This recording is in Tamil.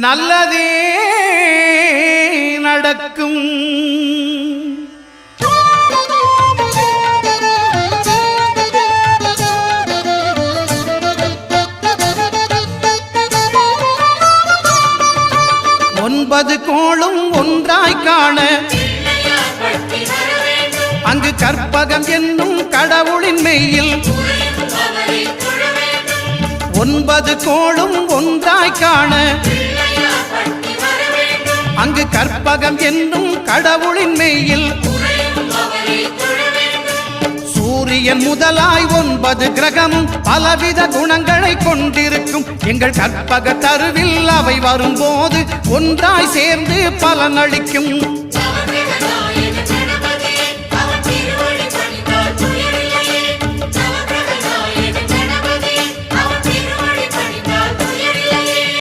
நல்லதே நடக்கும். ஒன்பது கோளும் ஒன்றாய் காண அங்கு கற்பகம் என்னும் கடவுளின் மெய்யில் ஒன்பது கோளும் ஒன்றாய் காண அங்கு கற்பகம் என்னும் கடவுளின் மெய்யில் சூரியன் முதலாய் 9 கிரகமும் பலவித குணங்களை கொண்டிருக்கும். எங்கள் கற்பக தருவில் அவை வரும்போது ஒன்றாய் சேர்ந்து பலனளிக்கும்.